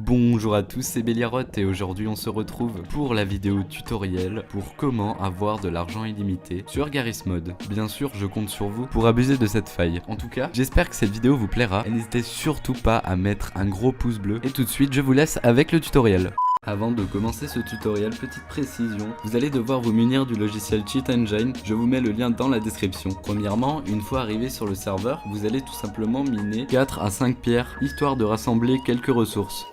Bonjour à tous, c'est Béliaroth et aujourd'hui on se retrouve pour la vidéo tutoriel pour comment avoir de l'argent illimité sur Garry's Mod. Bien sûr, je compte sur vous pour abuser de cette faille. En tout cas, j'espère que cette vidéo vous plaira et n'hésitez surtout pas à mettre un gros pouce bleu. Et tout de suite, je vous laisse avec le tutoriel. Avant de commencer ce tutoriel, petite précision, vous allez devoir vous munir du logiciel Cheat Engine, je vous mets le lien dans la description. Premièrement, une fois arrivé sur le serveur, vous allez tout simplement miner 4 à 5 pierres, histoire de rassembler quelques ressources.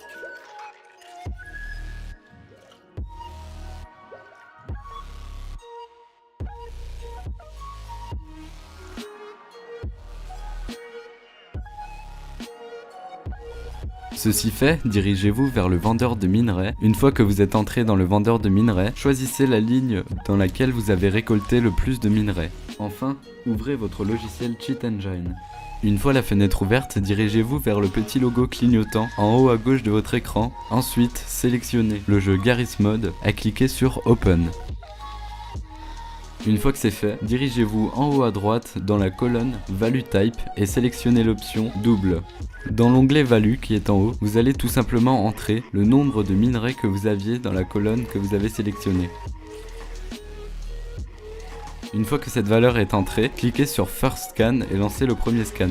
Ceci fait, dirigez-vous vers le vendeur de minerais. Une fois que vous êtes entré dans le vendeur de minerais, choisissez la ligne dans laquelle vous avez récolté le plus de minerais. Enfin, ouvrez votre logiciel Cheat Engine. Une fois la fenêtre ouverte, dirigez-vous vers le petit logo clignotant en haut à gauche de votre écran. Ensuite, sélectionnez le jeu Garry's Mod et cliquez sur Open. Une fois que c'est fait, dirigez-vous en haut à droite dans la colonne Value Type et sélectionnez l'option Double. Dans l'onglet Value qui est en haut, vous allez tout simplement entrer le nombre de minerais que vous aviez dans la colonne que vous avez sélectionnée. Une fois que cette valeur est entrée, cliquez sur First Scan et lancez le premier scan.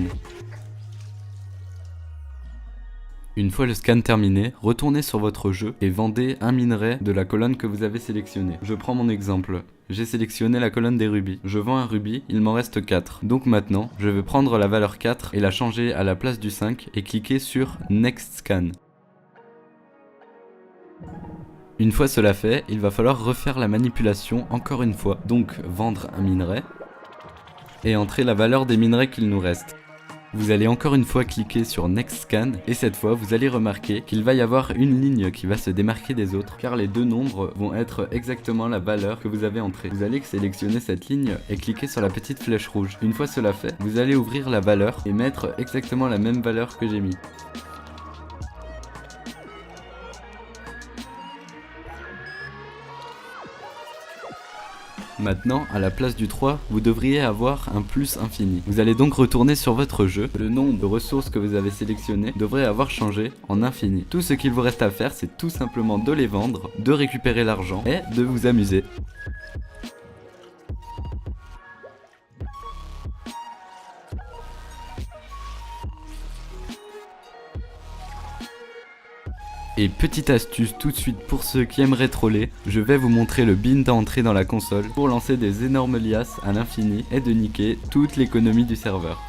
Une fois le scan terminé, retournez sur votre jeu et vendez un minerai de la colonne que vous avez sélectionnée. Je prends mon exemple. J'ai sélectionné la colonne des rubis. Je vends un rubis, il m'en reste 4. Donc maintenant, je vais prendre la valeur 4 et la changer à la place du 5 et cliquer sur Next Scan. Une fois cela fait, il va falloir refaire la manipulation encore une fois. Donc vendre un minerai et entrer la valeur des minerais qu'il nous reste. Vous allez encore une fois cliquer sur Next Scan et cette fois vous allez remarquer qu'il va y avoir une ligne qui va se démarquer des autres car les deux nombres vont être exactement la valeur que vous avez entrée. Vous allez sélectionner cette ligne et cliquer sur la petite flèche rouge. Une fois cela fait, vous allez ouvrir la valeur et mettre exactement la même valeur que j'ai mis. Maintenant, à la place du 3, vous devriez avoir un plus infini. Vous allez donc retourner sur votre jeu. Le nombre de ressources que vous avez sélectionnées devrait avoir changé en infini. Tout ce qu'il vous reste à faire, c'est tout simplement de les vendre, de récupérer l'argent et de vous amuser. Et petite astuce tout de suite pour ceux qui aimeraient troller, je vais vous montrer le bin d'entrée dans la console pour lancer des énormes liasses à l'infini et de niquer toute l'économie du serveur.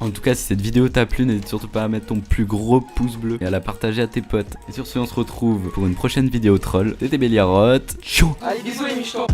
En tout cas, si cette vidéo t'a plu, n'hésite surtout pas à mettre ton plus gros pouce bleu et à la partager à tes potes. Et sur ce, on se retrouve pour une prochaine vidéo troll. C'était Béliaroth. Ciao. Allez, bisous les michtos.